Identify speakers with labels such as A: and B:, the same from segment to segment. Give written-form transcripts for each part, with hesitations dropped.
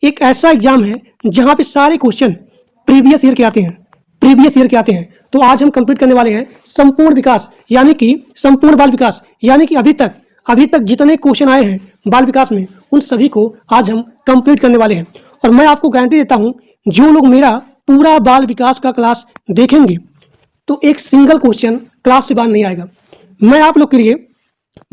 A: एक ऐसा एग्जाम है जहां पे सारे क्वेश्चन प्रीवियस ईयर के आते हैं, तो आज हम कंप्लीट करने वाले हैं संपूर्ण विकास यानी कि संपूर्ण बाल विकास, यानी कि अभी तक जितने क्वेश्चन आए हैं बाल विकास में उन सभी को आज हम कंप्लीट करने वाले हैं। और मैं आपको गारंटी देता हूं, जो लोग मेरा पूरा बाल विकास का क्लास देखेंगे तो एक सिंगल क्वेश्चन क्लास से बाहर नहीं आएगा। मैं आप लोग के लिए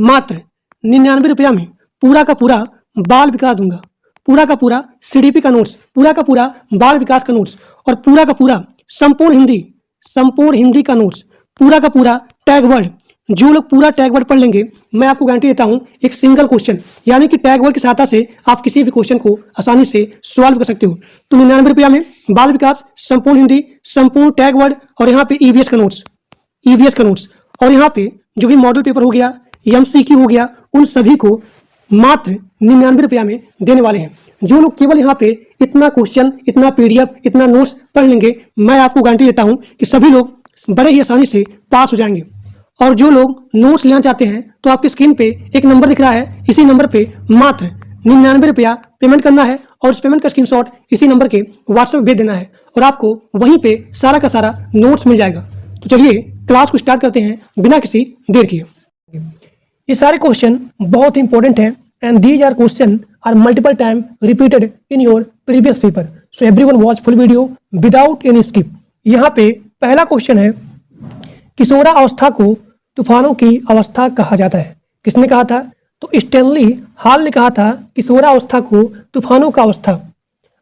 A: मात्र 99 रुपया में पूरा का पूरा बाल विकास दूंगा, पूरा का पूरा सीडीपी का नोट्स, पूरा का पूरा बाल विकास का नोट्स और पूरा का पूरा संपूर्ण हिंदी का नोट्स, पूरा का पूरा टैग वर्ड। जो लोग पूरा टैग वर्ड पढ़ लेंगे, मैं आपको गारंटी देता हूं एक सिंगल क्वेश्चन यानी कि टैग वर्ड की सहायता से आप किसी भी क्वेश्चन को आसानी से सॉल्व कर सकते हो। तो 99 रुपया में बाल विकास, संपूर्ण हिंदी, संपूर्ण टैग वर्ड और यहाँ पे ईवीएस का नोट्स और यहाँ पे जो भी मॉडल पेपर हो गया, एमसीक्यू हो गया, उन सभी को मात्र 99 रुपया में देने वाले हैं। जो लोग केवल यहाँ पे इतना क्वेश्चन, इतना पीडीएफ, इतना नोट्स पढ़ लेंगे, मैं आपको गारंटी देता हूँ कि सभी लोग बड़े ही आसानी से पास हो जाएंगे। और जो लोग नोट्स लेना चाहते हैं तो आपकी स्क्रीन पे एक नंबर दिख रहा है, इसी नंबर पे मात्र 99 रुपया पेमेंट करना है और उस पेमेंट का स्क्रीनशॉट इसी नंबर के व्हाट्सएप भेज देना है और आपको वहीं पे सारा का सारा नोट्स मिल जाएगा। तो चलिए क्लास को स्टार्ट करते हैं बिना किसी देर किए। ये सारे क्वेश्चन बहुत इंपॉर्टेंट हैं and these are question are multiple time repeated in your previous paper, so everyone watch full video without any skip. यहाँ पे पहला क्वेश्चन है, किशोरावस्था को तूफानों की अवस्था कहा जाता है। किसने कहा था? तो स्टैनली हॉल ने कहा था किशोरावस्था को तूफानों का अवस्था।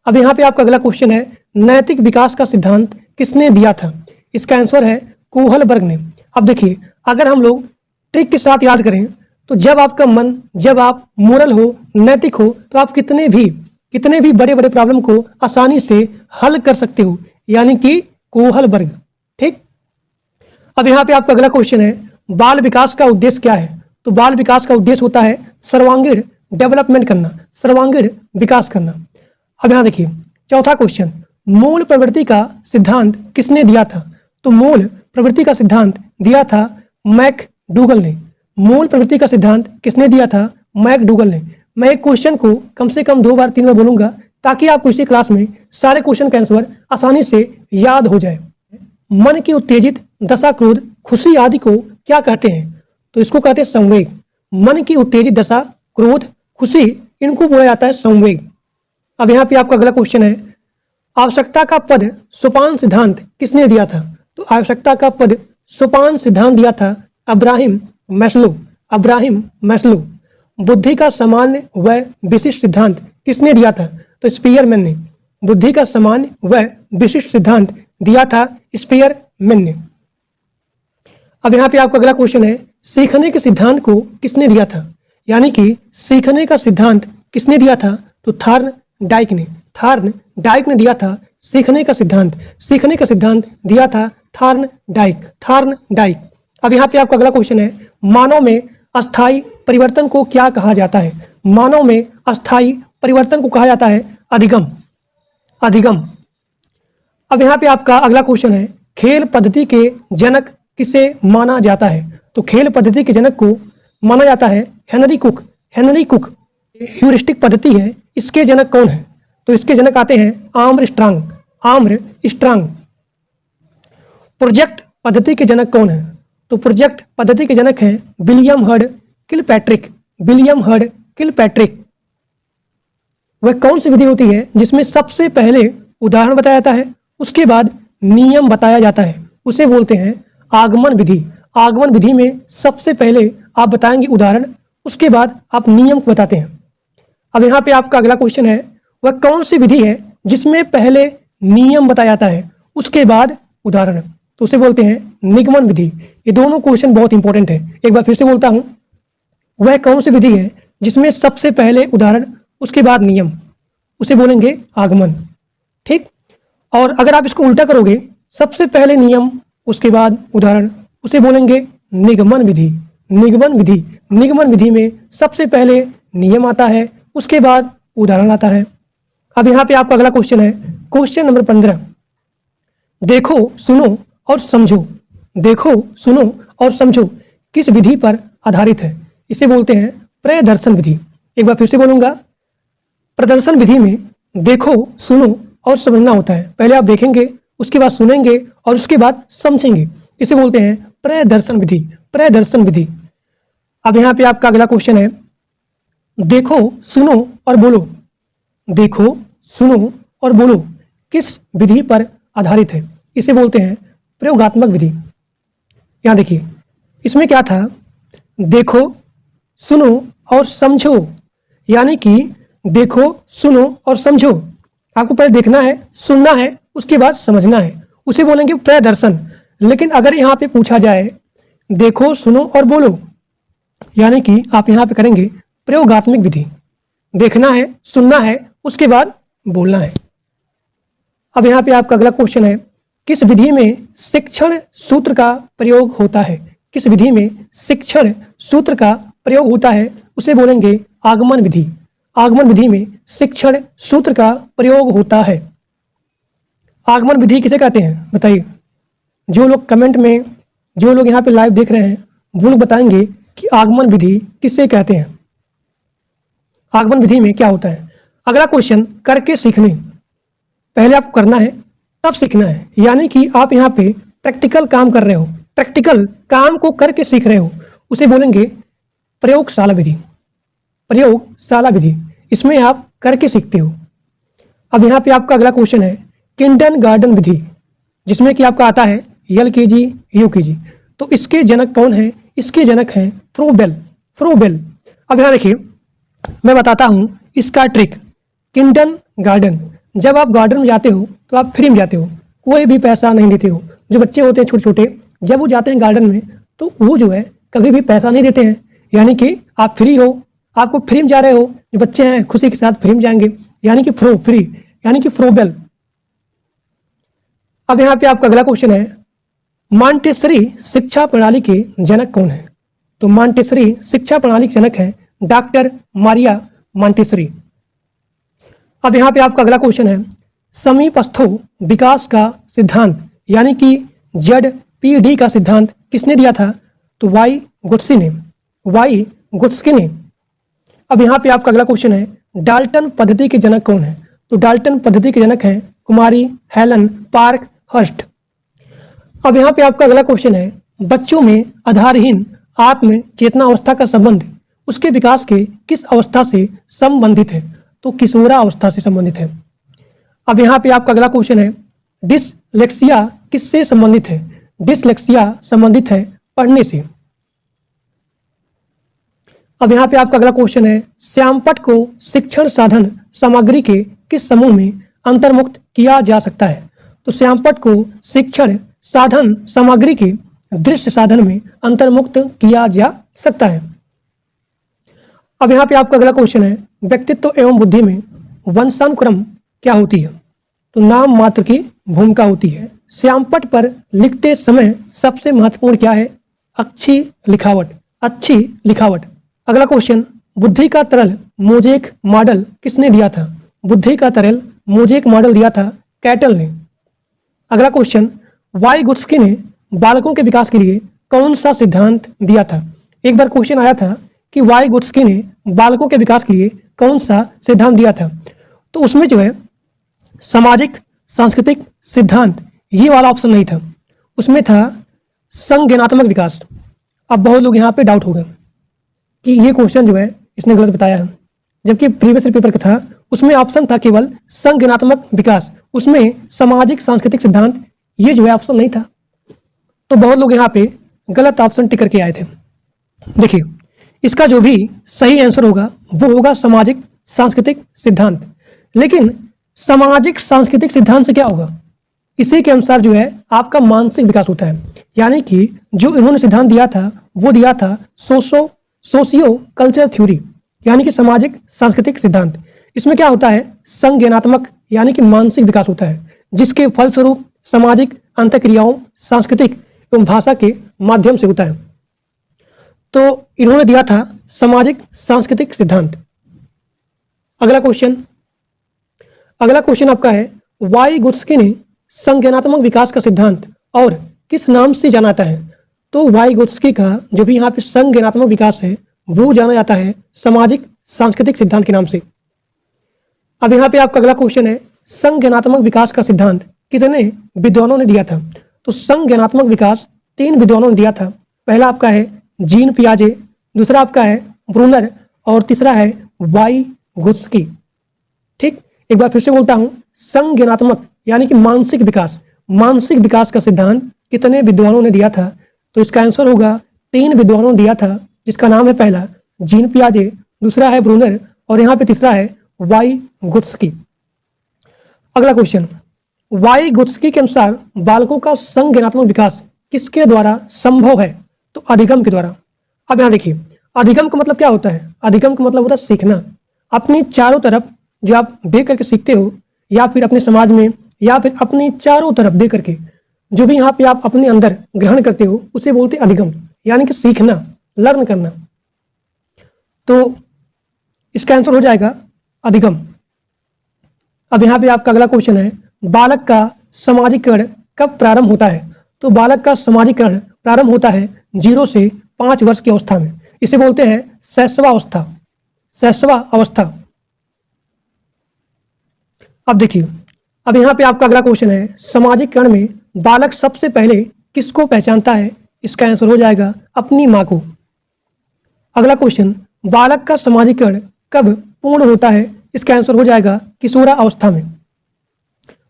A: अब यहाँ पे आपका अगला क्वेश्चन है, नैतिक विकास का सिद्धांत किसने दिया था? इसका आंसर है कोहलबर्ग ने। अब देखिए, अगर हम लोग ट्रिक के साथ याद करें तो जब आपका मन, जब आप मोरल हो, नैतिक हो, तो आप कितने भी बड़े बड़े प्रॉब्लम को आसानी से हल कर सकते हो, यानी कि कोहलबर्ग। ठीक। अब यहाँ पे आपका अगला क्वेश्चन है, बाल विकास का उद्देश्य क्या है? तो बाल विकास का उद्देश्य होता है सर्वांगीण डेवलपमेंट करना, सर्वांगीण विकास करना। अब यहाँ देखिए चौथा क्वेश्चन, मूल प्रवृत्ति का सिद्धांत किसने दिया था? तो मूल प्रवृत्ति का सिद्धांत दिया था मैकडूगल ने। मूल प्रवृत्ति का सिद्धांत किसने दिया था? मैकडूगल ने। मैं एक क्वेश्चन को कम से कम 2 बार 3 बार बोलूंगा ताकि आपको इसी क्लास में सारे क्वेश्चन का आंसर आसानी से याद हो जाए। मन की उत्तेजित दशा, क्रोध, खुशी आदि को क्या कहते हैं? तो इसको कहते हैं संवेग। मन की उत्तेजित दशा, क्रोध, खुशी, इनको बोला जाता है संवेग। अब यहाँ पे आपका अगला क्वेश्चन है, आवश्यकता का पद सोपान सिद्धांत किसने दिया था? तो आवश्यकता का पद सोपान सिद्धांत दिया था अब्राहिम मैस्लो। बुद्धि का सामान्य व विशिष्ट सिद्धांत किसने दिया था? तो स्पीयरमैन ने। बुद्धि का सामान्य व विशिष्ट सिद्धांत दिया था स्पीयरमैन ने। अब यहाँ पे आपका अगला क्वेश्चन है, सीखने के सिद्धांत को किसने दिया था? यानी कि सीखने का सिद्धांत किसने दिया था? तो थॉर्नडाइक ने दिया था सीखने का सिद्धांत दिया था थॉर्नडाइक। अब यहाँ पे आपका अगला क्वेश्चन है, मानव में अस्थायी परिवर्तन को क्या कहा जाता है? मानव में अस्थायी परिवर्तन को कहा जाता है अधिगम। अब यहाँ पे आपका अगला क्वेश्चन है, खेल पद्धति के जनक किसे माना जाता है? तो खेल पद्धति के जनक को माना जाता है हेनरी कुक। ह्यूरिस्टिक पद्धति है, इसके जनक कौन है? तो इसके जनक आते हैं आर्मस्ट्रांग। प्रोजेक्ट पद्धति के जनक कौन है? तो प्रोजेक्ट पद्धति के जनक हैं विलियम हर्ड किलपैट्रिक। वह कौन सी विधि होती है जिसमें सबसे पहले उदाहरण बताया जाता है, उसके बाद नियम बताया जाता है? उसे बोलते हैं आगमन विधि में सबसे पहले आप बताएंगे उदाहरण, उसके बाद आप नियम को बताते हैं। अब यहाँ पे आपका अगला क्वेश्चन है, वह कौन सी विधि है जिसमें पहले नियम बताया जाता है उसके बाद उदाहरण? तो उसे बोलते हैं निगमन विधि। ये दोनों क्वेश्चन बहुत इंपॉर्टेंट है। एक बार फिर से बोलता हूँ, वह कौन सी विधि है जिसमें सबसे पहले उदाहरण उसके बाद नियम? उसे बोलेंगे आगमन। ठीक। और अगर आप इसको उल्टा करोगे, सबसे पहले नियम उसके बाद उदाहरण, उसे बोलेंगे निगमन विधि में सबसे पहले नियम आता है, उसके बाद उदाहरण आता है। अब यहाँ पे आपका अगला क्वेश्चन है, क्वेश्चन नंबर 15, देखो सुनो और समझो किस विधि पर आधारित है? इसे बोलते हैं प्रदर्शन विधि। एक बार फिर से बोलूंगा, प्रदर्शन विधि में देखो, सुनो और समझना होता है। पहले आप देखेंगे, उसके बाद सुनेंगे और उसके बाद समझेंगे। इसे बोलते हैं प्रदर्शन विधि। प्रदर्शन विधि। अब यहाँ पे आपका अगला क्वेश्चन है, देखो, सुनो और बोलो। देखो, सुनो और बोलो किस विधि पर आधारित है? इसे बोलते हैं प्रयोगात्मक विधि। यहाँ देखिए, इसमें क्या था, देखो, सुनो और समझो, यानी कि देखो, सुनो और समझो। आपको पहले देखना है, सुनना है, उसके बाद समझना है, उसे बोलेंगे प्रदर्शन। लेकिन अगर यहाँ पे पूछा जाए देखो, सुनो और बोलो, यानी कि आप यहाँ पे करेंगे प्रयोगात्मक विधि। देखना है, सुनना है, उसके बाद बोलना है। अब यहाँ पे आपका अगला क्वेश्चन है, किस विधि में शिक्षण सूत्र का प्रयोग होता है? किस विधि में शिक्षण सूत्र का प्रयोग होता है? उसे बोलेंगे आगमन विधि। आगमन विधि में शिक्षण सूत्र का प्रयोग होता है। आगमन विधि किसे कहते हैं बताइए? जो लोग कमेंट में, जो लोग यहाँ पे लाइव देख रहे हैं, वो लोग बताएंगे कि आगमन विधि किसे कहते हैं। आगमन विधि में क्या होता है? अगला क्वेश्चन, करके सीखने। पहले आपको करना है, तब सीखना है, यानी कि आप यहाँ पे प्रैक्टिकल काम कर रहे हो, प्रैक्टिकल काम को करके सीख रहे हो, उसे बोलेंगे प्रयोगशाला विधि। प्रयोगशाला विधि, इसमें आप करके सीखते हो। अब यहाँ पे आपका अगला क्वेश्चन है, किंडरगार्टन विधि, जिसमें कि आपका आता है LKG UKG। तो इसके जनक कौन है? इसके जनक हैं फ्रोबेल। फ्रोबेल। अब यहाँ देखिए, मैं बताता हूँ इसका ट्रिक। किंडरगार्टन, जब आप गार्डन में जाते हो तो आप फ्री में जाते हो, कोई भी पैसा नहीं देते हो। जो बच्चे होते हैं छोटे छोटे, जब वो जाते हैं गार्डन में तो वो जो है कभी भी पैसा नहीं देते हैं, यानी कि आप फ्री हो, आपको फ्री में जा रहे हो। जो बच्चे हैं खुशी के साथ फ्री में जाएंगे, यानी कि फ्री, यानी कि फ्रोबेल। अब यहाँ पे आपका अगला क्वेश्चन है, मॉन्टेसरी शिक्षा प्रणाली के जनक कौन है? तो मॉन्टेसरी शिक्षा प्रणाली के जनक है डॉक्टर मारिया मॉन्टेसरी। अब यहाँ पे आपका अगला क्वेश्चन है, समीपस्थो विकास का सिद्धांत, यानी कि ZPD का सिद्धांत किसने दिया था? तो वाई गुट्स्की ने। वाई गुट्स्की ने। अब यहाँ पे आपका अगला क्वेश्चन है, डाल्टन पद्धति के जनक कौन है? तो डाल्टन पद्धति के जनक हैं कुमारी हेलन पार्क हर्स्ट। अब यहाँ पे आपका अगला क्वेश्चन है, बच्चों में आधारहीन आत्म चेतना अवस्था का संबंध उसके विकास के किस अवस्था से संबंधित है? तो किशोरा अवस्था से संबंधित है। अब यहाँ पे आपका अगला क्वेश्चन है, डिसलेक्सिया किससे संबंधित है? डिसलेक्सिया संबंधित है पढ़ने से। अब यहाँ पे आपका अगला क्वेश्चन है, श्यामपट्ट को शिक्षण साधन सामग्री के किस समूह में अंतर्मुक्त किया जा सकता है? तो श्यामपट्ट को शिक्षण साधन सामग्री के दृश्य साधन में अंतर्मुक्त किया जा सकता है। अब यहाँ पे आपका अगला क्वेश्चन है, व्यक्तित्व एवं बुद्धि में वंशानुक्रम क्या होती है? तो नाम मात्र की भूमिका होती है। श्यामपट्ट पर लिखते समय सबसे महत्वपूर्ण क्या है? अच्छी लिखावट। अच्छी लिखावट। अगला क्वेश्चन, बुद्धि का तरल मोजेक मॉडल किसने दिया था? बुद्धि का तरल मोजेक मॉडल दिया था कैटल ने। अगला क्वेश्चन, वाई गुट्स्की ने बालकों के विकास के लिए कौन सा सिद्धांत दिया था? एक बार क्वेश्चन आया था कि वाई गुट्स्की ने बालकों के विकास के लिए कौन सा सिद्धांत दिया था? तो उसमें जो है सामाजिक सांस्कृतिक सिद्धांत, ये वाला ऑप्शन नहीं था, उसमें था संज्ञानात्मक विकास। अब बहुत लोग यहाँ पे डाउट हो गए कि ये क्वेश्चन जो है इसने गलत बताया है, जबकि प्रीवियस पेपर का था उसमें ऑप्शन था केवल संज्ञानात्मक विकास, उसमें सामाजिक सांस्कृतिक सिद्धांत ये जो है ऑप्शन नहीं था। तो बहुत लोग यहाँ पे गलत ऑप्शन टिक करके आए थे। देखिए, इसका जो भी सही आंसर होगा वो होगा सामाजिक सांस्कृतिक सिद्धांत। लेकिन सामाजिक सांस्कृतिक सिद्धांत से क्या होगा? इसी के अनुसार जो है आपका मानसिक विकास होता है, यानी कि जो इन्होंने सिद्धांत दिया था वो दिया था सोशियो कल्चर थ्योरी, यानी कि सामाजिक सांस्कृतिक सिद्धांत। इसमें क्या होता है? संज्ञानात्मक यानी कि मानसिक विकास होता है, जिसके फलस्वरूप सामाजिक अंतःक्रियाओं सांस्कृतिक एवं भाषा के माध्यम से होता है। तो इन्होंने दिया था सामाजिक सांस्कृतिक सिद्धांत। अगला क्वेश्चन आपका है, वाई गुट्स्की ने संज्ञानात्मक विकास का सिद्धांत और किस नाम से जाना जाता है? तो वाई गुट्स्की का जो भी यहाँ पे संज्ञानात्मक विकास है वो जाना जाता है सामाजिक सांस्कृतिक सिद्धांत के नाम से। अब यहाँ पे आपका अगला क्वेश्चन है, संज्ञानात्मक विकास का सिद्धांत कितने विद्वानों ने दिया था? तो संज्ञानात्मक विकास 3 विद्वानों ने दिया था। पहला आपका है जीन पियाजे, दूसरा आपका है ब्रूनर और तीसरा है वाइगोत्स्की। ठीक, एक बार फिर से बोलता हूं, संज्ञानात्मक यानी कि मानसिक विकास का सिद्धांत कितने विद्वानों ने दिया था? तो इसका आंसर होगा 3 विद्वानों ने दिया था, जिसका नाम है पहला जीन पियाजे, दूसरा है ब्रूनर और यहाँ पे तीसरा है वाइगोत्स्की। अगला क्वेश्चन, वाइगोत्स्की के अनुसार बालकों का संज्ञानात्मक विकास किसके द्वारा संभव है? तो अधिगम के द्वारा। अब यहाँ देखिए, अधिगम का मतलब क्या होता है? अधिगम का मतलब होता है सीखना। अपनी चारों तरफ जो आप देख करके सीखते हो, या फिर अपने समाज में, या फिर अपनी चारों तरफ देख करके जो भी यहाँ पे आप अपने अंदर ग्रहण करते हो, उसे बोलते हैं अधिगम, यानी कि सीखना, लर्न करना। तो इसका आंसर हो जाएगा अधिगम। अब यहाँ पे आपका अगला क्वेश्चन है, बालक का सामाजिकरण कब प्रारंभ होता है? तो बालक का सामाजिकरण प्रारंभ होता है 0 से 5 वर्ष की अवस्था में। इसे बोलते हैं शैशवा अवस्था। अब देखिए, अब यहाँ पे आपका अगला क्वेश्चन है, सामाजिकरण में बालक सबसे पहले किसको पहचानता है? इसका आंसर हो जाएगा अपनी माँ को। अगला क्वेश्चन, बालक का सामाजिकरण कब पूर्ण होता है? इसका आंसर हो जाएगा किशोरावस्था में।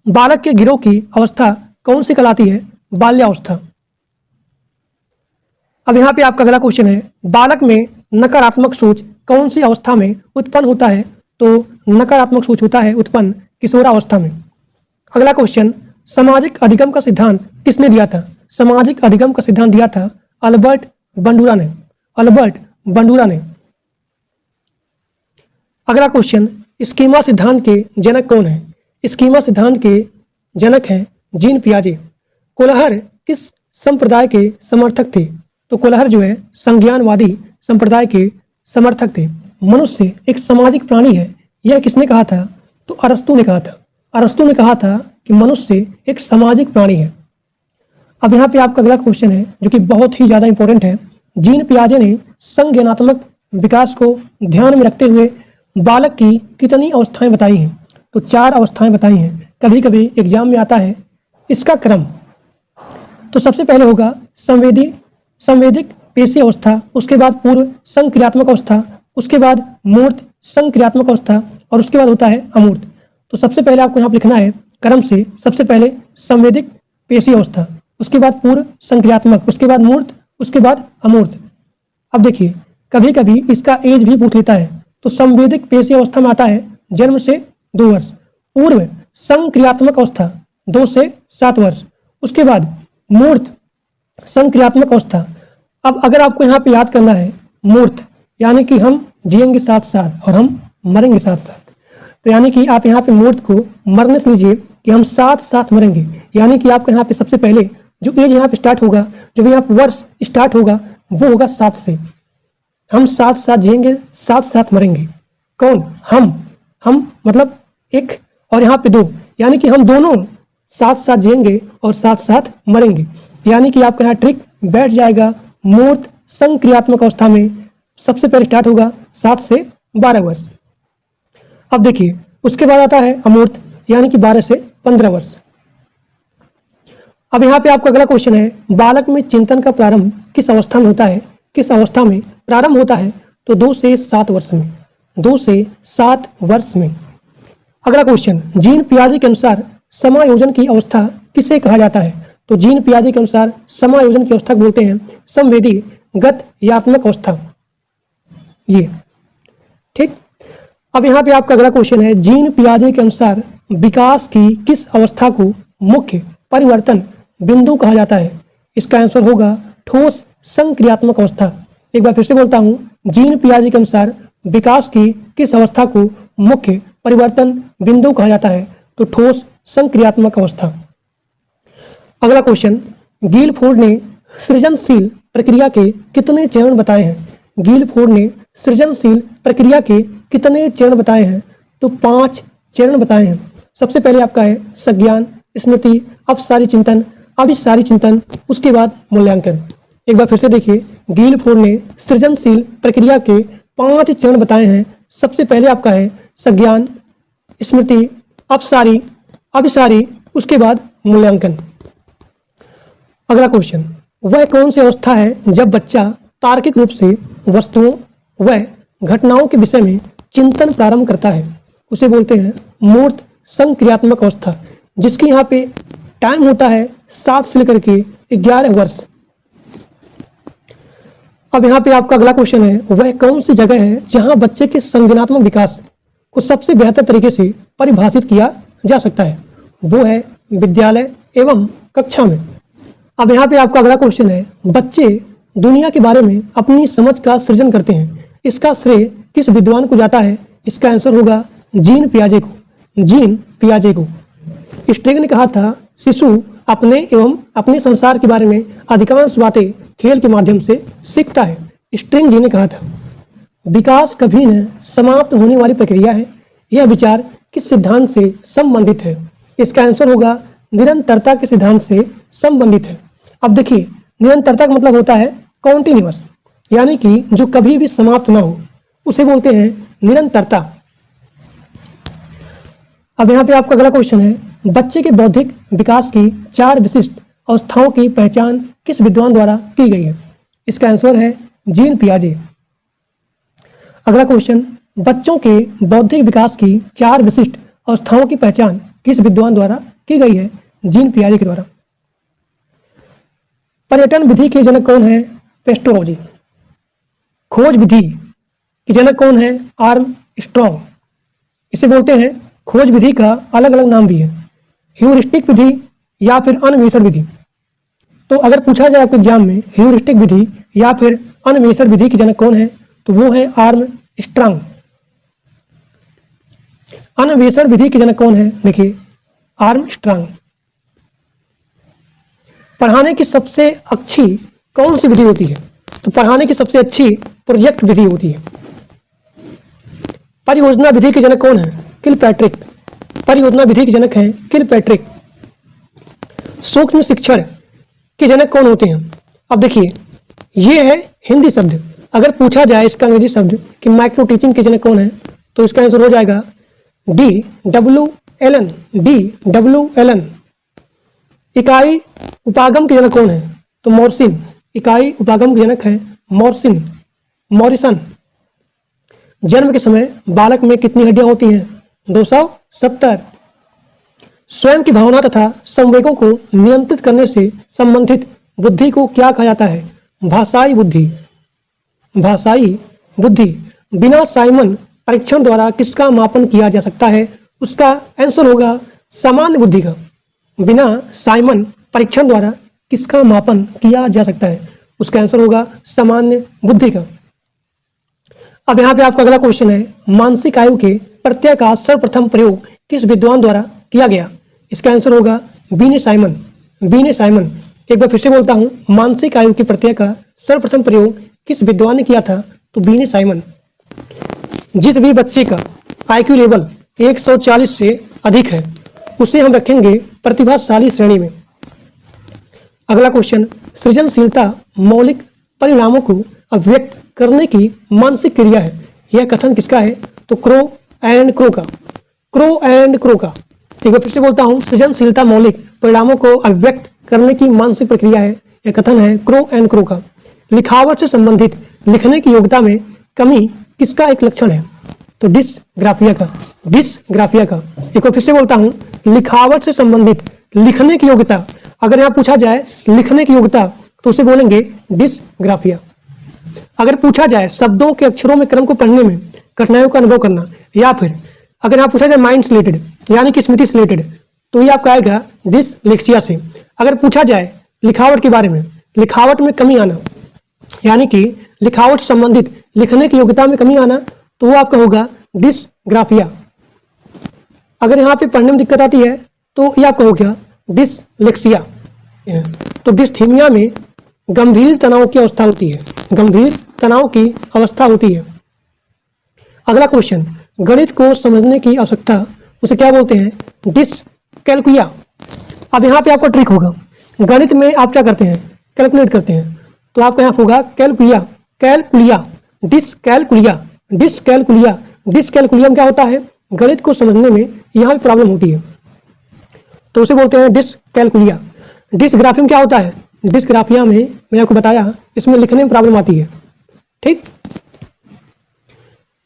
A: बालक के गिरोह की अवस्था कौन सी कहलाती है? बाल्यावस्था। अब यहाँ पे आपका अगला क्वेश्चन है, बालक में नकारात्मक सोच कौन सी अवस्था में उत्पन्न होता है? तो नकारात्मक सोच होता है उत्पन्न किशोरावस्था में। अगला क्वेश्चन, सामाजिक अधिगम का सिद्धांत किसने दिया था? सामाजिक अधिगम का सिद्धांत दिया था अल्बर्ट बंडूरा ने। अगला क्वेश्चन, स्कीमा सिद्धांत के जनक कौन है? स्कीमा सिद्धांत के जनक हैं जीन पियाजे। कोलहर किस संप्रदाय के समर्थक थे? तो कोलहर जो है संज्ञानवादी संप्रदाय के समर्थक थे। मनुष्य एक सामाजिक प्राणी है, यह किसने कहा था? तो अरस्तु ने कहा था। अरस्तु ने कहा था कि मनुष्य एक सामाजिक प्राणी है। अब यहाँ पे आपका अगला क्वेश्चन है, जो कि बहुत ही ज़्यादा इंपॉर्टेंट है। जीन पियाजे ने संज्ञानात्मक विकास को ध्यान में रखते हुए बालक की कितनी अवस्थाएं बताई हैं? तो 4 अवस्थाएं बताई हैं। कभी कभी एग्जाम में आता है इसका क्रम। तो सबसे पहले होगा संवेदिक पेशी अवस्था, उसके बाद पूर्व संक्रियात्मक अवस्था, उसके बाद मूर्त संक्रियात्मक अवस्था और उसके बाद होता है अमूर्त। तो सबसे पहले आपको यहाँ पर लिखना है क्रम से, सबसे पहले संवेदिक पेशी अवस्था, उसके बाद पूर्व संक्रियात्मक, उसके बाद मूर्त, उसके बाद अमूर्त। अब देखिए, कभी कभी इसका एज भी पूछ लेता है। तो संवेदिक पेशी अवस्था में आता है जन्म से 2 वर्ष, पूर्व संक्रियात्मक अवस्था 2 से 7 वर्ष, उसके बाद मूर्त संक्रियात्मक अवस्था। अब अगर आपको यहाँ पे याद करना है मूर्त, यानी कि हम जिएंगे साथ साथ और हम मरेंगे साथ साथ। तो यानी कि आप यहाँ पे मूर्त को मरने से लीजिए कि हम साथ साथ मरेंगे, यानी कि आपको यहाँ पे सबसे पहले जो एज यहाँ पे स्टार्ट होगा, जो भी यहाँ पे वर्ष स्टार्ट होगा, वो होगा 7 से। हम साथ साथ जिएंगे, साथ साथ मरेंगे। कौन? हम मतलब 1 और यहाँ पे 2, यानी कि हम दोनों साथ साथ जिएंगे और साथ साथ मरेंगे। यानी कि आपका यहाँ ट्रिक बैठ जाएगा। मूर्त संक्रियात्मक अवस्था में सबसे पहले स्टार्ट होगा 7 से 12 वर्ष। अब देखिए, उसके बाद आता है अमूर्त, यानी कि 12 से 15 वर्ष। अब यहाँ पे आपका अगला क्वेश्चन है, बालक में चिंतन का प्रारंभ किस अवस्था में होता है? किस अवस्था में प्रारंभ होता है? तो 2 से 7 वर्ष में। 2 से 7 वर्ष में। अगला क्वेश्चन, जीन पियाजे के अनुसार समायोजन की अवस्था किसे कहा जाता है? तो जीन पियाजे के अनुसार समायोजन की अवस्था को बोलते हैं संवेदी गत्यात्मक अवस्था। ये ठीक। अब यहाँ पे आपका अगला क्वेश्चन है, जीन पियाजे के अनुसार विकास की किस अवस्था को मुख्य परिवर्तन बिंदु कहा जाता है? इसका आंसर होगा ठोस संक्रियात्मक अवस्था। एक बार फिर से बोलता हूँ, जीन पियाजे के अनुसार विकास की किस अवस्था को मुख्य परिवर्तन बिंदु कहा जाता है? तो ठोस संक्रियात्मक अवस्था। अगला क्वेश्चन, गिलफोर्ड ने सृजनशील प्रक्रिया के कितने चरण बताए हैं? गिलफोर्ड ने सृजनशील प्रक्रिया के कितने चरण बताए हैं? तो 5 चरण बताए हैं। सबसे पहले आपका है संज्ञान, स्मृति, अपसारी चिंतन, अभिसारी चिंतन, उसके बाद मूल्यांकन। एक बार फिर से देखिए, गिलफोर्ड ने सृजनशील प्रक्रिया के 5 चरण बताए हैं। सबसे पहले आपका है संज्ञान, स्मृति, अपसारी, अभिसारी, उसके बाद मूल्यांकन। अगला क्वेश्चन, वह कौन सी अवस्था है जब बच्चा तार्किक रूप से वस्तुओं व घटनाओं के विषय में चिंतन प्रारंभ करता है? उसे बोलते हैं मूर्त संक्रियात्मक अवस्था, जिसकी यहाँ पे टाइम होता है 7 से लेकर के 11 वर्ष। अब यहाँ पे आपका अगला क्वेश्चन है, वह कौन सी जगह है जहाँ बच्चे के संज्ञानात्मक विकास को सबसे बेहतर तरीके से परिभाषित किया जा सकता है? वो है विद्यालय एवं कक्षा में। अब यहाँ पे आपका अगला क्वेश्चन है, बच्चे दुनिया के बारे में अपनी समझ का सृजन करते हैं, इसका श्रेय किस विद्वान को जाता है? इसका आंसर होगा जीन पियाजे को। जीन पियाजे को। स्ट्रिंग ने कहा था शिशु अपने एवं अपने संसार के बारे में अधिकांश बातें खेल के माध्यम से सीखता है। स्ट्रिंग जी ने कहा था विकास कभी न समाप्त होने वाली प्रक्रिया है, यह विचार किस सिद्धांत से संबंधित है? इसका आंसर होगा निरंतरता के सिद्धांत से संबंधित है। अब देखिए, निरंतरता का मतलब होता है कॉन्टिन्यूअस, यानी कि जो कभी भी समाप्त ना हो, उसे बोलते हैं निरंतरता। अब यहाँ पे आपका अगला क्वेश्चन है, बच्चे के बौद्धिक विकास की 4 विशिष्ट अवस्थाओं की पहचान किस विद्वान द्वारा की गई है? इसका आंसर है जीन पियाजे। अगला क्वेश्चन, बच्चों के बौद्धिक विकास की 4 विशिष्ट अवस्थाओं की पहचान किस विद्वान द्वारा की गई है? जीन पियाजे के द्वारा। पर्यटन विधि के जनक कौन है? पेस्टोलॉजी। खोज विधि के जनक कौन है? Arm strong. इसे बोलते हैं, खोज विधि का अलग अलग नाम भी है, ह्यूरिस्टिक विधि या फिर अन्वेषण विधि। तो अगर पूछा जाए आपके एग्जाम में ह्यूरिस्टिक विधि या फिर अन्वेषण विधि के जनक कौन है, तो वो है आर्म स्ट्रॉन्ग। अन्वेषण विधि के जनक कौन है? देखिए, आर्म स्ट्रॉन्ग। पढ़ाने की सबसे अच्छी कौन सी विधि होती है? तो पढ़ाने की सबसे अच्छी प्रोजेक्ट विधि होती है। परियोजना विधि के जनक कौन है? किलपैट्रिक। परियोजना विधि के जनक हैं किलपैट्रिक। सूक्ष्म शिक्षण के जनक कौन होते हैं? अब देखिए, ये है हिंदी शब्द। अगर पूछा जाए इसका अंग्रेजी शब्द कि माइक्रो टीचिंग के जनक कौन है, तो इसका आंसर हो जाएगा D.W. एलन। D.W. एलन। इकाई उपागम के जनक कौन है? तो मॉरिसन। इकाई उपागम के जनक है मॉरिसन। जन्म के समय बालक में कितनी हड्डियां होती हैं? 270। स्वयं की भावना तथा संवेगों को नियंत्रित करने से संबंधित बुद्धि को क्या कहा जाता है? भाषाई बुद्धि। भाषाई बुद्धि। बिना साइमन परीक्षण द्वारा किसका मापन किया जा सकता है? उसका आंसर होगा सामान्य बुद्धि का। बिना साइमन परीक्षण द्वारा किसका मापन किया जा सकता है? उसका आंसर होगा सामान्य बुद्धि का। अब यहाँ पे आपका अगला क्वेश्चन है, मानसिक आयु के प्रत्यय का सर्वप्रथम प्रयोग किस विद्वान द्वारा किया गया? इसका आंसर होगा बीने साइमन। बीने साइमन। एक बार फिर से बोलता हूँ, मानसिक आयु के प्रत्यय का सर्वप्रथम प्रयोग किस विद्वान ने किया था? तो बीने साइमन। जिस भी बच्चे का IQ लेवल 140 से अधिक है, उसे हम रखेंगे प्रतिभाशाली श्रेणी में। अगला क्वेश्चन, सृजनशीलता मौलिक परिणामों को अभिव्यक्त करने की मानसिक क्रिया है, यह कथन किसका है? तो क्रो एंड क्रो का। क्रो एंड क्रो का। एक बार फिर से बोलता हूँ, सृजनशीलता मौलिक परिणामों को अभिव्यक्त करने की मानसिक प्रक्रिया है, यह कथन है क्रो एंड क्रो का। लिखावट से संबंधित लिखने की योग्यता में कमी किसका एक लक्षण है? तो डिसग्राफिया का। डिसग्राफिया का। एक बार फिर से बोलता हूँ, लिखावट से संबंधित लिखने की योग्यता, अगर यहाँ पूछा जाए लिखने की योग्यता, तो उसे बोलेंगे डिसग्राफिया। अगर पूछा जाए शब्दों के अक्षरों में क्रम को पढ़ने में कठिनाइयों का अनुभव करना, या फिर अगर यहाँ पूछा जाए माइंड से रिलेटेड यानी कि स्मृति से रिलेटेड, तो ये आपका आएगा डिसलेक्सिया से। अगर पूछा जाए लिखावट के बारे में, लिखावट में कमी आना यानी कि लिखावट से संबंधित लिखने की योग्यता में कमी आना, तो वो आपका होगा डिसग्राफिया। अगर यहाँ पे पढ़ने में दिक्कत आती है, तो ये आपका हो गया डिसलेक्सिया। तो डिस्थीमिया में गंभीर तनाव की अवस्था होती है। गंभीर तनाव की अवस्था होती है। अगला क्वेश्चन, गणित को समझने की आवश्यकता, उसे क्या बोलते हैं? डिसकैलकुलिया। अब यहाँ पे आपका ट्रिक होगा, गणित में आप क्या करते हैं? कैलकुलेट करते हैं, तो आपका यहाँ होगा कैलकुलिया। कैलकुलिया। डिसकैलकुलिया। डिसकैलकुलिया। डिसकैलकुलिया में क्या होता है? गणित को समझने में यहाँ भी प्रॉब्लम होती है, तो उसे बोलते हैं डिसकैलकुलिया। डिसग्राफिया में क्या होता है? डिसग्राफिया में मैंने आपको बताया, इसमें लिखने में प्रॉब्लम आती है। ठीक।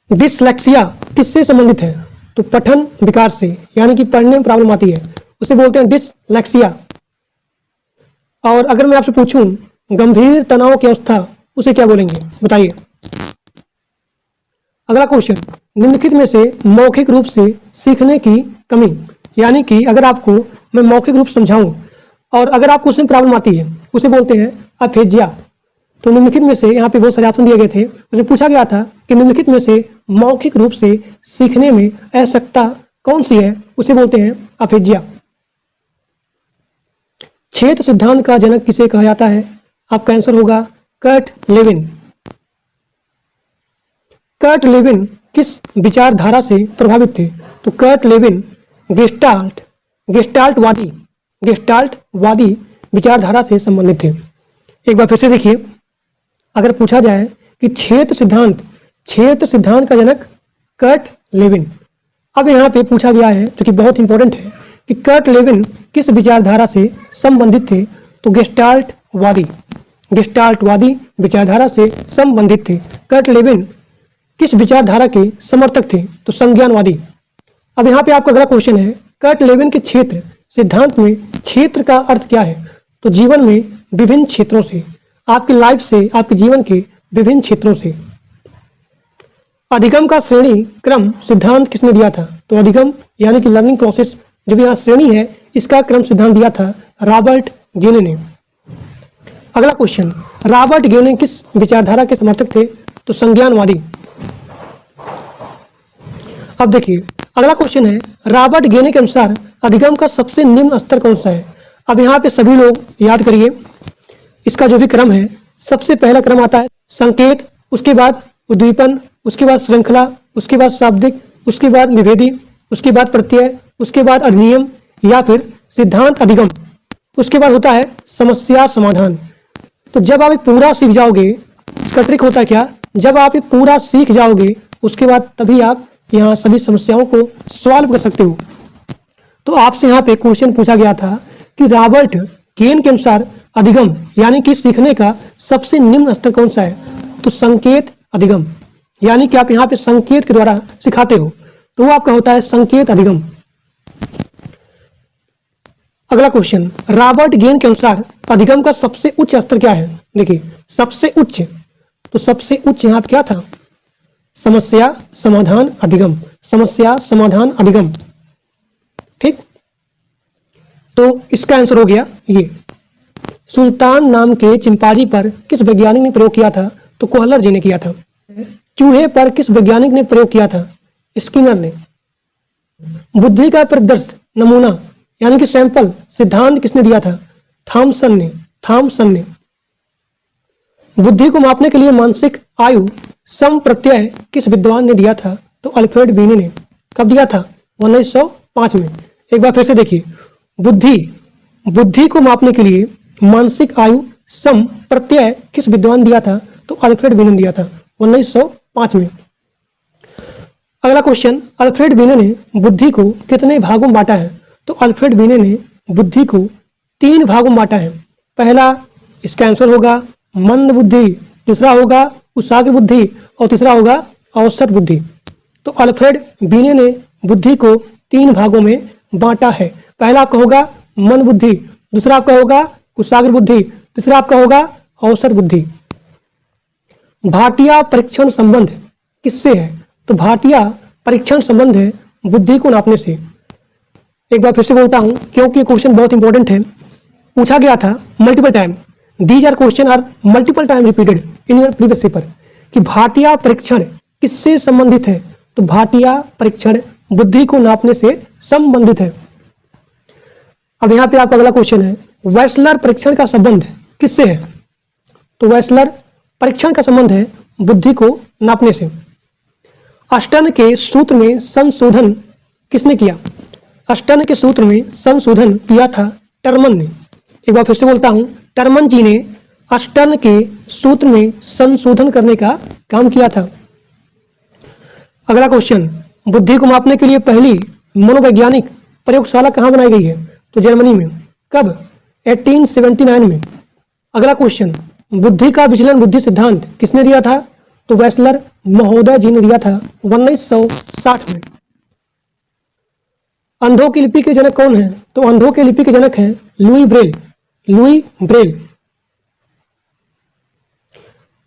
A: डिसलेक्सिया किससे संबंधित है? तो पठन विकार से, यानी कि पढ़ने में प्रॉब्लम आती है, उसे बोलते हैं डिसलेक्सिया। और अगर मैं आपसे पूछूं गंभीर तनाव की अवस्था, उसे क्या बोलेंगे? बताइए। अगला क्वेश्चन, निम्नलिखित में से मौखिक रूप से सीखने की कमी, यानी कि अगर आपको मैं मौखिक रूप समझाऊं और अगर आपको उसमें प्रॉब्लम आती है, उसे बोलते हैं अफेजिया। तो निम्नलिखित में से, यहाँ पे बहुत सारे ऑप्शन दिए गए थे, उसमें पूछा गया था कि निम्नलिखित में से मौखिक रूप से सीखने में असक्षमता कौन सी है? उसे बोलते हैं अफेजिया। क्षेत्र सिद्धांत का जनक किसे कहा जाता है? आपका आंसर होगा कर्ट लेविन। कर्ट लेविन किस विचारधारा से प्रभावित थे? तो कर्ट लेविन गेस्टाल्टवादी विचारधारा से संबंधित थे। एक बार फिर से देखिए, अगर पूछा जाए कि क्षेत्र सिद्धांत का जनक कर्ट लेविन, अब यहाँ पे पूछा गया है जो कि बहुत इंपॉर्टेंट है कि कर्ट लेविन किस विचारधारा से संबंधित थे? तो गेस्टाल्टवादी विचारधारा से संबंधित थे। कर्ट लेविन किस विचारधारा के समर्थक थे? तो संज्ञानवादी। अब यहाँ पे आपका अगला क्वेश्चन है, कर्ट लेविन के क्षेत्र सिद्धांत में क्षेत्र का अर्थ क्या है? तो जीवन में विभिन्न क्षेत्रों से, आपकी लाइफ से, आपके जीवन के विभिन्न क्षेत्रों से। अधिगम का श्रेणी क्रम सिद्धांत किसने दिया था? तो अधिगम यानी कि लर्निंग प्रोसेस, जो भी यहाँ श्रेणी है, इसका क्रम सिद्धांत दिया था रॉबर्ट गेने ने। अगला क्वेश्चन, रॉबर्ट गेने किस विचारधारा के समर्थक थे? तो संज्ञानवादी। अब देखिए, अगला क्वेश्चन है, रॉबर्ट गेने के अनुसार अधिगम का सबसे निम्न स्तर कौन सा है? अब यहाँ पे सभी लोग याद करिए, इसका जो भी क्रम है, सबसे पहला क्रम आता है संकेत, उसके बाद उद्दीपन, उसके बाद श्रृंखला, उसके बाद शाब्दिक, उसके बाद विभेदी, उसके बाद प्रत्यय, उसके बाद अधिनियम या फिर सिद्धांत अधिगम, उसके बाद होता है समस्या समाधान। तो जब आप पूरा सीख जाओगे, इसका ट्रिक होता है क्या, जब आप ये पूरा सीख जाओगे उसके बाद तभी आप यहाँ सभी समस्याओं को सॉल्व कर सकते हो। तो आपसे यहाँ पे क्वेश्चन पूछा गया था कि रॉबर्ट गेन के अनुसार अधिगम यानी कि सीखने का सबसे निम्न स्तर कौन सा है? तो संकेत अधिगम, यानी कि आप यहाँ पे संकेत के द्वारा सिखाते हो, तो वो आपका होता है संकेत अधिगम। अगला क्वेश्चन, रॉबर्ट गेन के अनुसार अधिगम का सबसे उच्च स्तर क्या है? देखिए, सबसे उच्च, तो सबसे उच्च यहाँ पे क्या था? समस्या समाधान अधिगम, समस्या समाधान अधिगम। ठीक, तो इसका आंसर हो गया ये। सुल्तान नाम के चिंपांजी पर किस वैज्ञानिक ने प्रयोग किया था? तो कोहलर जी ने किया था। चूहे पर किस वैज्ञानिक ने प्रयोग किया था? स्किनर ने। बुद्धि का प्रदर्श नमूना यानी कि सैंपल सिद्धांत किसने दिया था? थॉमसन ने। बुद्धि को मापने के लिए मानसिक आयु सम प्रत्यय किस विद्वान ने दिया था? तो अल्फ्रेड बीने ने। कब दिया था? 1905 में। एक बार फिर से देखिए, बुद्धि को मापने के लिए मानसिक आयु सम प्रत्यय किस विद्वान दिया था? तो अल्फ्रेड बीने ने दिया था 1905 में। अगला क्वेश्चन, अल्फ्रेड बीने ने बुद्धि को कितने भागों में बांटा है? तो अल्फ्रेड बीने ने बुद्धि को 3 भागों में बांटा है। पहला, इसका आंसर होगा मंद बुद्धि, दूसरा होगा कुशाग्र बुद्धि और तीसरा होगा औसत बुद्धि। तो अल्फ्रेड बीने ने बुद्धि को 3 भागों में बांटा है। पहला आपका होगा मंद बुद्धि, दूसरा आपका होगा कुशाग्र बुद्धि, तीसरा आपका होगा औसत बुद्धि। भाटिया परीक्षण संबंध किससे है? तो भाटिया परीक्षण संबंध है बुद्धि को नापने से। एक बार फिर से बोलता हूं क्योंकि क्वेश्चन बहुत इंपॉर्टेंट है, पूछा गया था multiple time. These are question are multiple time repeated in your previous paper कि भाटिया परीक्षण किससे संबंधित है? तो भाटिया परीक्षण बुद्धि को नापने से संबंधित है। अब यहाँ पे आपका अगला क्वेश्चन है, वेस्लर परीक्षण का संबंध किससे है? तो वेस्लर परीक्षण का संबंध है बुद्धि को नापने से। अष्टन के सूत्र में संशोधन किसने किया? अष्टन के सूत्र में संशोधन किया था टर्मन ने। एक बार फिर से बोलता हूं, टर्मन जी ने अष्टन के सूत्र में संशोधन करने का काम किया था। अगला क्वेश्चन, बुद्धि को मापने के लिए पहली मनोवैज्ञानिक प्रयोगशाला कहाँ बनाई गई है? तो जर्मनी में। कब? 1879 में। अगला क्वेश्चन, बुद्धि का विचलन बुद्धि सिद्धांत किसने दिया था? तो वेस्लर महोदय जी ने दिया था 1960 में। अंधों की लिपि के जनक कौन है? तो अंधों के लिपि के जनक हैं लुई ब्रेल। Louis Braille.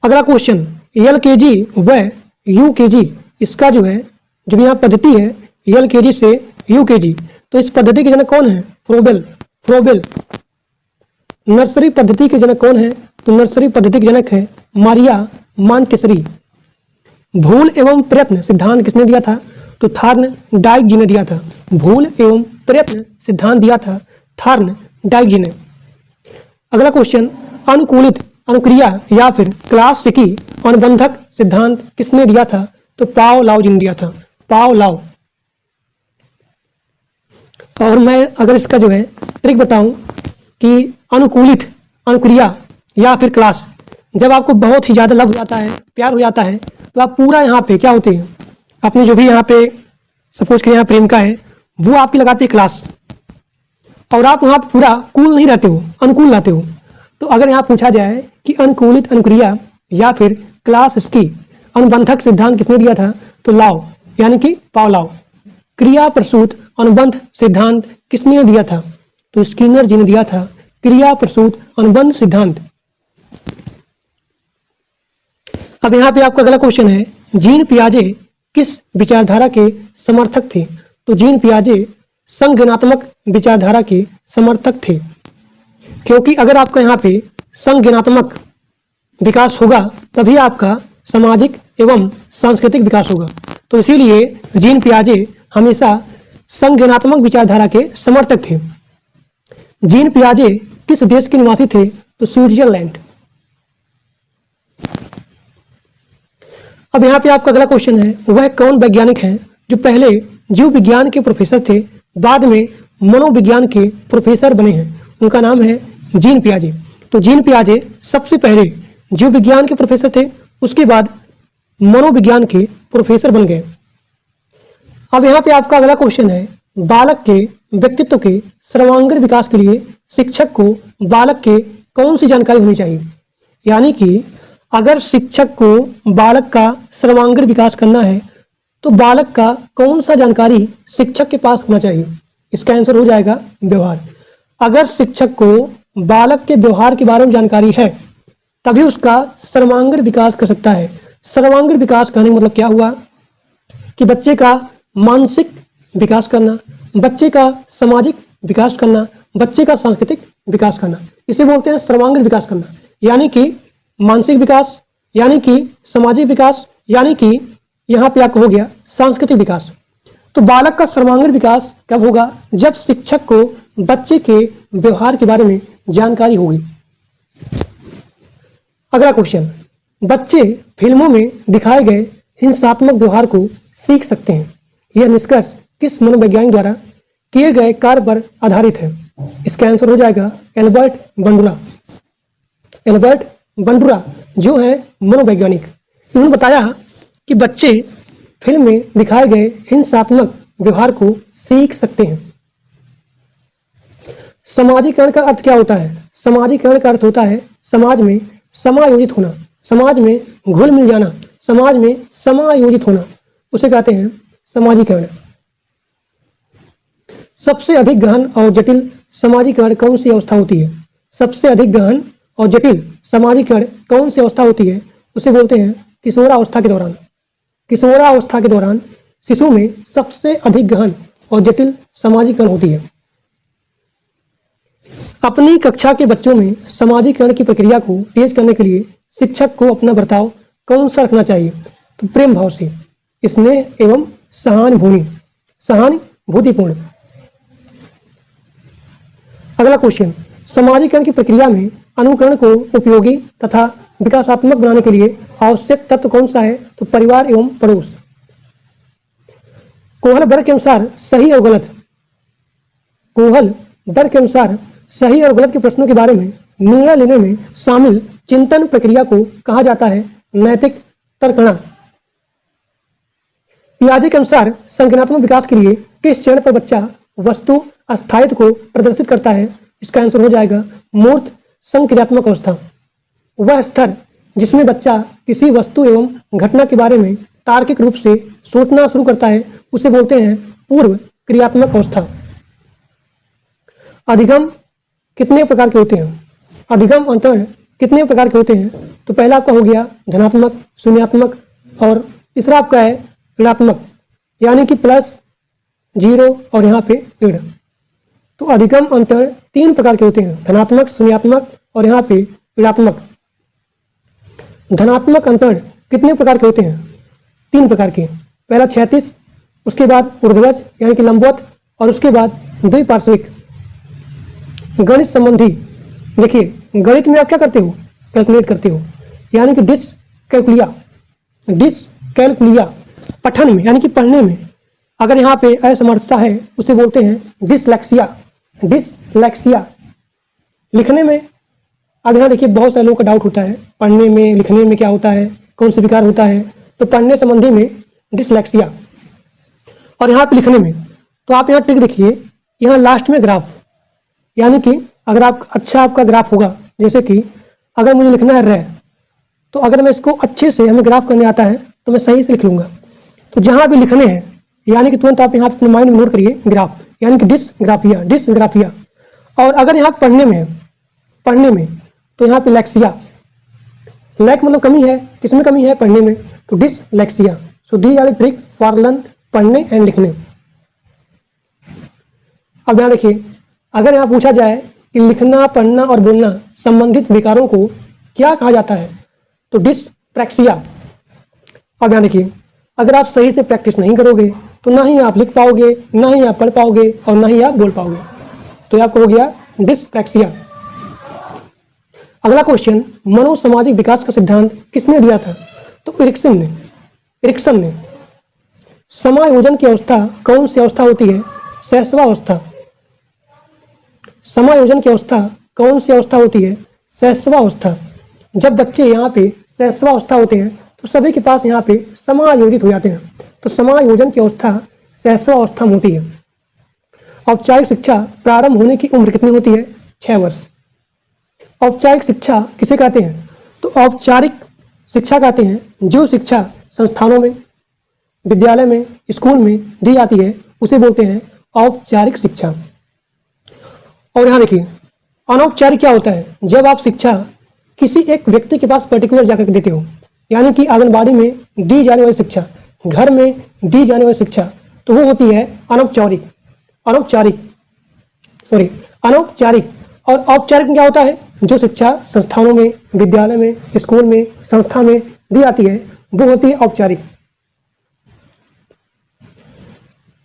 A: अगला क्वेश्चन, LKG व UKG, इसका जो है जब यहाँ पद्धति है LKG से UKG, तो इस पद्धति के जनक कौन है? फ्रोबेल। फ्रोबेल। नर्सरी पद्धति के जनक कौन है? तो नर्सरी पद्धति के जनक है मारिया मॉन्टेसरी। भूल एवं प्रयत्न सिद्धांत किसने दिया था? तो थार्न डाइक जी ने दिया था। भूल एवं प्रयत्न सिद्धांत दिया था थार्न डाइक जी ने। अगला क्वेश्चन, अनुकूलित अनुक्रिया या फिर क्लासिकी अनुबंधक सिद्धांत किसने दिया था? तो पाओ लाओ जी ने दिया था। पाओ लाओ। और मैं अगर इसका जो है ट्रिक बताऊं कि अनुकूलित अनुक्रिया या फिर क्लास, जब आपको बहुत ही ज़्यादा लव हो जाता है, प्यार हो जाता है, तो आप पूरा यहाँ पे क्या होते हैं, अपने जो भी यहाँ पे सपोज कि यहाँ प्रेमिका है, वो आपकी लगाते हैं क्लास, और आप वहाँ पूरा कूल नहीं रहते हो, अनुकूल रहते हो। तो अगर यहाँ पूछा जाए कि अनुकूलित अनुक्रिया या फिर क्लास इसकी अनुबंधक सिद्धांत किसने दिया था? तो लाओ, यानी कि पाओ लाओ। क्रिया प्रसूत अनुबंध सिद्धांत किसने दिया था? तो स्किनर जी ने दिया था क्रिया प्रसूत अनुबंध सिद्धांत। अब यहाँ पे आपका अगला क्वेश्चन है, जीन पियाजे किस विचारधारा के समर्थक थे? तो जीन पियाजे संज्ञानात्मक विचारधारा के समर्थक थे, क्योंकि अगर आपका यहाँ पे संज्ञानात्मक विकास होगा तभी आपका सामाजिक एवं सांस्कृतिक विकास होगा। तो इसीलिए जीन पियाजे हमेशा संज्ञानात्मक विचारधारा के समर्थक थे। जीन पियाजे किस देश के निवासी थे? तो स्विट्जरलैंड। अब यहाँ पे आपका अगला क्वेश्चन है, वह कौन वैज्ञानिक हैं जो पहले जीव विज्ञान के प्रोफेसर थे, बाद में मनोविज्ञान के प्रोफेसर बने हैं? उनका नाम है जीन पियाजे। तो जीन पियाजे सबसे पहले जीव विज्ञान के प्रोफेसर थे, उसके बाद मनोविज्ञान के प्रोफेसर बन गए। अब यहाँ पे आपका अगला क्वेश्चन है, बालक के व्यक्तित्व के सर्वांगीण विकास के लिए शिक्षक को बालक के कौन सी जानकारी होनी चाहिए? यानी कि अगर शिक्षक को बालक का सर्वांगीण विकास करना है तो बालक का कौन सा जानकारी शिक्षक के पास होना चाहिए? इसका आंसर हो जाएगा व्यवहार। अगर शिक्षक को बालक के व्यवहार के बारे में जानकारी है तभी उसका सर्वांगीण विकास कर सकता है। सर्वांगीण विकास कहने का मतलब क्या हुआ कि बच्चे का मानसिक विकास करना, बच्चे का सामाजिक विकास करना, बच्चे का सांस्कृतिक विकास करना, इसे बोलते हैं सर्वांगीण विकास करना। यानी कि मानसिक विकास, यानी कि सामाजिक विकास, यानी कि यहाँ पे आपको हो गया सांस्कृतिक विकास। तो बालक का सर्वांगीण विकास कब होगा? जब शिक्षक को बच्चे के व्यवहार के बारे में जानकारी होगी। अगला क्वेश्चन, बच्चे फिल्मों में दिखाए गए हिंसात्मक व्यवहार को सीख सकते हैं, यह निष्कर्ष किस मनोवैज्ञानिक द्वारा किए गए कार्य पर आधारित है? इसका आंसर हो जाएगा एल्बर्ट बंडुरा। एल्बर्ट बंडुरा जो है मनोवैज्ञानिक, उन्होंने बताया कि बच्चे फिल्म में दिखाए गए हिंसात्मक व्यवहार को सीख सकते हैं। समाजीकरण का अर्थ क्या होता है? समाजीकरण का अर्थ होता है समाज में समायोजित होना, समाज में घुल मिल जाना, समाज में समायोजित होना, उसे कहते हैं समाजीकरण। सबसे अधिक गहन और जटिल समाजीकरण कौन सी अवस्था होती है? सबसे अधिक गहन और जटिल समाजीकरण कौन सी अवस्था होती है? उसे बोलते हैं किशोरावस्था के दौरान। किशोरावस्था के दौरान शिशु में सबसे अधिक गहन और जटिल समाजीकरण होती है। अपनी कक्षा के बच्चों में समाजीकरण की प्रक्रिया को तेज करने के लिए शिक्षक को अपना बर्ताव कौन सा रखना चाहिए? तो प्रेम भाव से, स्नेह एवं सहानुभूतिपूर्ण। अगला क्वेश्चन, समाजीकरण की प्रक्रिया में अनुकरण को उपयोगी तथा विकासात्मक बनाने के लिए आवश्यक तत्व कौन सा है? तो परिवार एवं पड़ोस। कोहल वर्ग के अनुसार सही और गलत, कोहल वर्ग के अनुसार सही और गलत के प्रश्नों के बारे में निर्णय लेने में शामिल चिंतन प्रक्रिया को कहा जाता है नैतिक तर्कणा। पियाजे के अनुसार संज्ञानात्मक विकास के लिए किस चरण पर बच्चा वस्तु अस्थायित्व को प्रदर्शित करता है? इसका आंसर हो जाएगा मूर्त संक्रियात्मक अवस्था। वह स्तर जिसमें बच्चा किसी वस्तु एवं घटना के बारे में तार्किक रूप से सोचना शुरू करता है उसे बोलते हैं पूर्व क्रियात्मक अवस्था। अधिगम कितने प्रकार के होते हैं? अधिगम अंतरण कितने प्रकार के होते हैं? तो पहला आपका हो गया धनात्मक, शून्यात्मक और तीसरा आपका है ऋणात्मक, यानी कि प्लस, जीरो और यहाँ पे ऋण। तो अधिगम अंतरण 3 प्रकार के होते हैं, धनात्मक, शून्यात्मक और यहाँ पे ऋणात्मक। धनात्मक अंतरण कितने प्रकार के होते हैं? 3 प्रकार के। पहला क्षैतिज, उसके बाद ऊर्ध्वज यानी कि लंबवत और उसके बाद द्विपार्श्विक। गणित संबंधी देखिए, गणित में आप क्या करते हो? कैलकुलेट करते हो, यानी कि डिसकैलकुलिया। पठन में यानी कि पढ़ने में अगर यहाँ पे असमर्थता है उसे बोलते हैं डिसलेक्सिया। लिखने में अब यहाँ देखिए बहुत सारे लोगों का डाउट होता है पढ़ने में लिखने में क्या होता है, कौन सा विकार होता है। तो पढ़ने संबंधी में डिसलेक्सिया और यहाँ पे लिखने में तो आप यहाँ ट्रिक देखिए, यहाँ लास्ट में ग्राफ, यानी कि अगर आप अच्छा आपका ग्राफ होगा, जैसे कि अगर मुझे लिखना है रह, तो अगर मैं इसको अच्छे से हमें ग्राफ करने आता है तो मैं सही से लिख लूँगा। तो जहाँ भी लिखने हैं यानी कि तुरंत आप यहाँ अपने माइंड में नोट करिए ग्राफ, यानी कि डिसग्राफिया। और अगर यहाँ पढ़ने में तो यहाँ पे लेक्सिया। लैक मतलब कमी है, किसमें कमी है? पढ़ने में, तो dyslexia. So the are trick for learn पढ़ने एंड लिखने। अब यहाँ देखिए, अगर यहाँ पूछा जाए कि लिखना, पढ़ना और बोलना संबंधित विकारों को क्या कहा जाता है, तो डिसप्रैक्सिया। अब यहाँ देखिए, अगर आप सही से प्रैक्टिस नहीं करोगे तो ना ही आप लिख पाओगे, ना ही आप पढ़ पाओगे और ना ही आप बोल पाओगे। तो ये आपको हो गया डिसप्रैक्सिया। अगला क्वेश्चन, मनोसामाजिक विकास का सिद्धांत किसने दिया था? तो इरिक्सन ने। समायोजन की अवस्था कौन सी अवस्था होती है? शैशवावस्था। समायोजन की अवस्था कौन सी अवस्था होती है? शैशवावस्था। जब बच्चे यहाँ पे शैशवावस्था होते हैं तो सभी के पास यहाँ पे समायोजित हो जाते हैं, तो समायोजन की अवस्था शैशवावस्था में होती है। औपचारिक शिक्षा प्रारंभ होने की उम्र कितनी होती है? 6 वर्ष। औपचारिक शिक्षा किसे कहते हैं? तो औपचारिक शिक्षा कहते हैं जो शिक्षा संस्थानों में, विद्यालय में, स्कूल में दी जाती है उसे बोलते हैं औपचारिक शिक्षा। और यहाँ देखिए, अनौपचारिक क्या होता है? जब आप शिक्षा किसी एक व्यक्ति के पास पर्टिकुलर जाकर देते हो, यानी कि आंगनबाड़ी में दी जाने वाली शिक्षा, घर में दी जाने वाली शिक्षा, तो वो होती है अनौपचारिक। और औपचारिक में क्या होता है? जो शिक्षा संस्थानों में, विद्यालय में, स्कूल में, संस्था में दी जाती है वो होती है औपचारिक।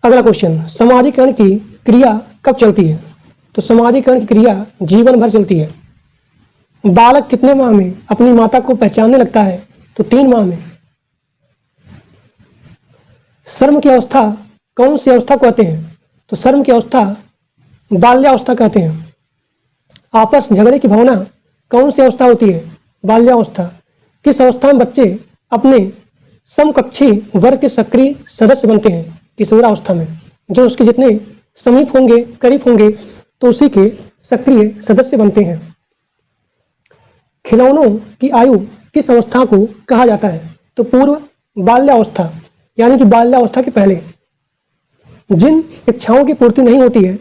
A: अगला क्वेश्चन, समाजीकरण की क्रिया कब चलती है? तो समाजीकरण की क्रिया जीवन भर चलती है। बालक कितने माह में अपनी माता को पहचानने लगता है? तो 3 माह में। शर्म की अवस्था कौन सी अवस्था कहते हैं? तो शर्म की अवस्था बाल्यावस्था कहते हैं। आपस झगड़े की भावना कौन सी अवस्था होती है? बाल्यावस्था। किस अवस्था में बच्चे अपने समकक्षी वर्ग के सक्रिय सदस्य बनते हैं? किशोरावस्था में। जो उसके जितने समीप होंगे, करीब होंगे, तो उसी के सक्रिय सदस्य बनते हैं। खिलौनों की आयु किस अवस्था को कहा जाता है? तो पूर्व बाल्यावस्था, यानी कि बाल्यावस्था के पहले। जिन इच्छाओं की पूर्ति नहीं होती है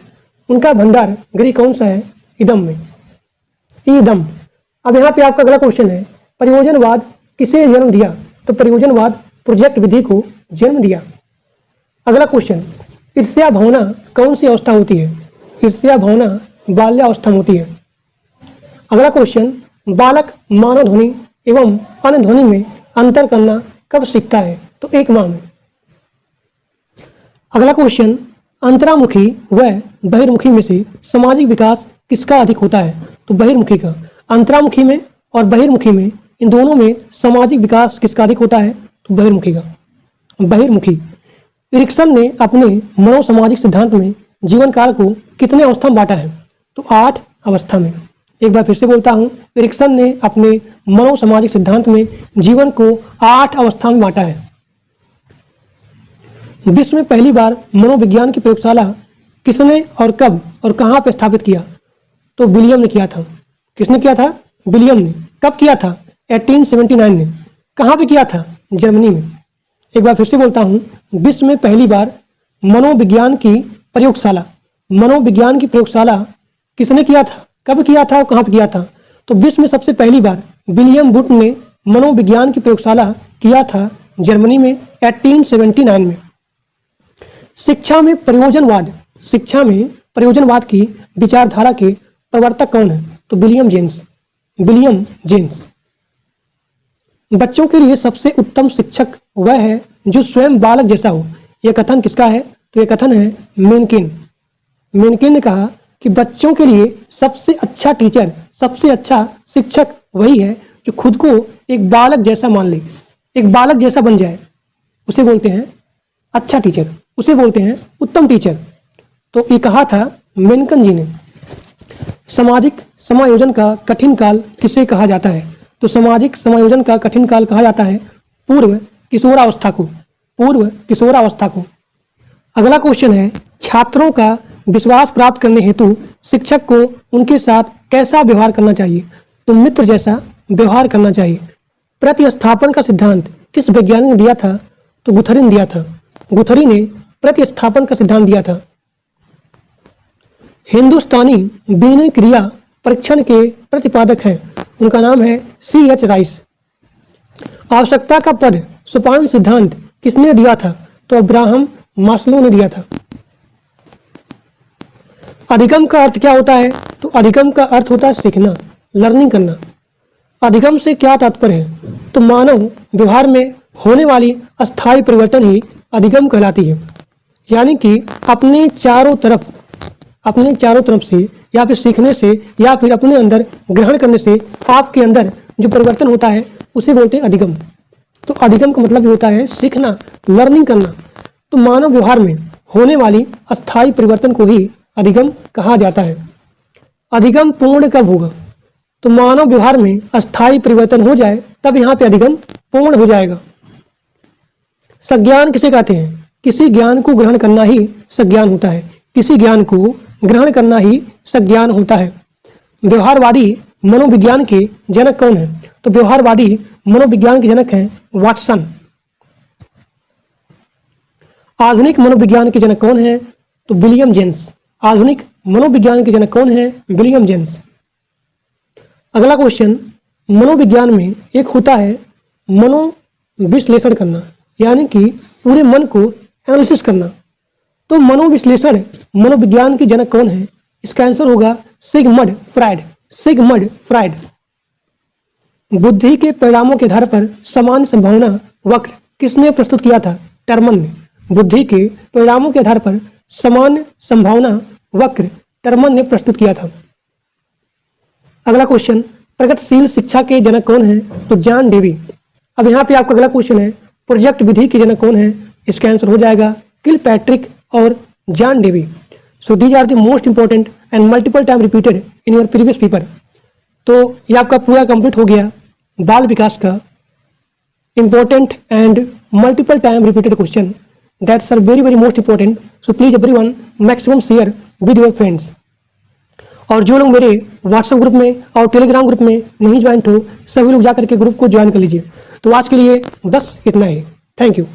A: उनका भंडार गृह कौन सा है? इदम में। ईदम। अब यहाँ पे आपका अगला क्वेश्चन है, प्रयोजनवाद किसे जन्म दिया? तो प्रयोजनवाद प्रोजेक्ट विधि को जन्म दिया। अगला क्वेश्चन, ईर्ष्या भावना कौन सी अवस्था होती है? ईर्ष्या भावना बाल्यावस्था में होती है। अगला क्वेश्चन, बालक मानव ध्वनि एवं अन्य ध्वनि में अंतर करना कब सीखता है? तो 1 माह में। अगला क्वेश्चन, अंतरामुखी व बहिर्मुखी में से सामाजिक विकास किसका अधिक होता है? तो बहिर्मुखी का। अंतरामुखी में और बहिर्मुखी में, इन दोनों में सामाजिक विकास किसका अधिक होता है? तो बहिर्मुखी का। बहिर्मुखी। इरिक्सन ने अपने मनोसामाजिक सिद्धांत में जीवन काल को कितने अवस्था में बांटा है? तो 8 अवस्था में। एक बार फिर से बोलता हूँ, इरिक्सन ने अपने मनोसामाजिक सिद्धांत में जीवन को 8 अवस्था में बांटा है। विश्व में पहली बार मनोविज्ञान की प्रयोगशाला किसने और कब और कहाँ पर स्थापित किया? तो विलियम ने किया था। किसने किया था? विलियम ने। कब किया था? 1879 में। कहाँ पे किया था? जर्मनी में। एक बार फिर से बोलता हूँ, विश्व में पहली बार मनोविज्ञान की प्रयोगशाला किसने किया था, कब किया था और कहाँ पे किया था? तो विश्व में सबसे पहली बार विलियम बुट ने मनोविज्ञान की प्रयोगशाला किया था जर्मनी में 1879 में। शिक्षा में प्रयोजनवाद की विचारधारा के प्रवर्तक कौन है? तो विलियम जेम्स। बच्चों के लिए सबसे उत्तम शिक्षक वह है जो स्वयं बालक जैसा हो। यह कथन किसका है? तो यह कथन है मेनकेन ने कहा कि बच्चों के लिए सबसे अच्छा टीचर, सबसे अच्छा शिक्षक वही है जो खुद को एक बालक जैसा मान ले, एक बालक जैसा बन जाए। उसे बोलते हैं अच्छा टीचर, उसे बोलते हैं उत्तम टीचर। तो ये कहा था मेनकन जी ने। सामाजिक समायोजन का कठिन काल किसे कहा जाता है? तो सामाजिक समायोजन का कठिन काल कहा जाता है पूर्व किशोरावस्था को। अगला क्वेश्चन है, छात्रों का विश्वास प्राप्त करने हेतु शिक्षक को उनके साथ कैसा व्यवहार करना चाहिए? तो मित्र जैसा व्यवहार करना चाहिए। प्रतिस्थापन का सिद्धांत किस वैज्ञानिक ने दिया था? तो गुथरी ने दिया था। गुथरी ने प्रतिस्थापन का सिद्धांत दिया था। हिंदुस्तानी बीजगणित क्रिया परीक्षण के प्रतिपादक हैं, उनका नाम है C.H. राइस। आवश्यकता का पद सोपान सिद्धांत किसने दिया था? तो अब्राहम मास्लो ने दिया था। अधिगम का अर्थ क्या होता है? तो अधिगम का अर्थ होता है सीखना, लर्निंग करना। अधिगम से क्या तात्पर्य है? तो मानव व्यवहार में होने वाली अस्थायी परिवर्तन ही अधिगम कहलाती है। यानी कि अपने चारों तरफ से या फिर सीखने से या फिर अपने अंदर ग्रहण करने से आपके अंदर जो परिवर्तन होता है उसे बोलते हैं अधिगम। तो अधिगम का मतलब होता है सीखना, लर्निंग करना। तो मानव व्यवहार में होने वाली अस्थायी परिवर्तन को ही अधिगम कहा जाता है। अधिगम पूर्ण कब होगा? तो मानव व्यवहार में अस्थायी परिवर्तन हो जाए तब यहाँ पे अधिगम पूर्ण हो जाएगा। संज्ञान किसे कहते हैं? किसी ज्ञान को ग्रहण करना ही संज्ञान होता है। किसी ज्ञान को ग्रहण करना ही संज्ञान होता है। व्यवहारवादी मनोविज्ञान के जनक कौन है? तो व्यवहारवादी मनोविज्ञान के जनक हैं वाटसन। आधुनिक मनोविज्ञान के जनक कौन है? तो विलियम जेम्स। आधुनिक मनोविज्ञान के जनक कौन है? William James. अगला क्वेश्चन, मनोविज्ञान में एक होता है मनोविश्लेषण करना, यानी कि पूरे मन को एनालिसिस करना। तो मनोविश्लेषण मनोविज्ञान के जनक कौन है? इसका आंसर होगा सिगमंड फ्रायड। बुद्धि के परिणामों के आधार पर समान संभावना वक्र किसने प्रस्तुत किया था? टर्मन ने। बुद्धि के परिणामों के आधार पर समान संभावना वक्र टर्मन ने प्रस्तुत किया था। अगला क्वेश्चन, प्रगतिशील शिक्षा के जनक कौन है? तो जॉन डेवी। अब यहाँ पे आपका अगला क्वेश्चन है, प्रोजेक्ट विधि के जनक कौन है? इसका आंसर हो जाएगा किलपैट्रिक और John Dewey. So these are the most important and multiple time repeated in your previous paper. तो ये आपका पूरा कंप्लीट हो गया बाल विकास का important and multiple time repeated question that's are very very most important. So please everyone maximum share with your friends. और जो लोग मेरे व्हाट्सएप ग्रुप में और टेलीग्राम ग्रुप में नहीं ज्वाइन हो, सभी लोग जाकर के ग्रुप को ज्वाइन कर लीजिए। तो आज के लिए बस इतना ही। Thank you.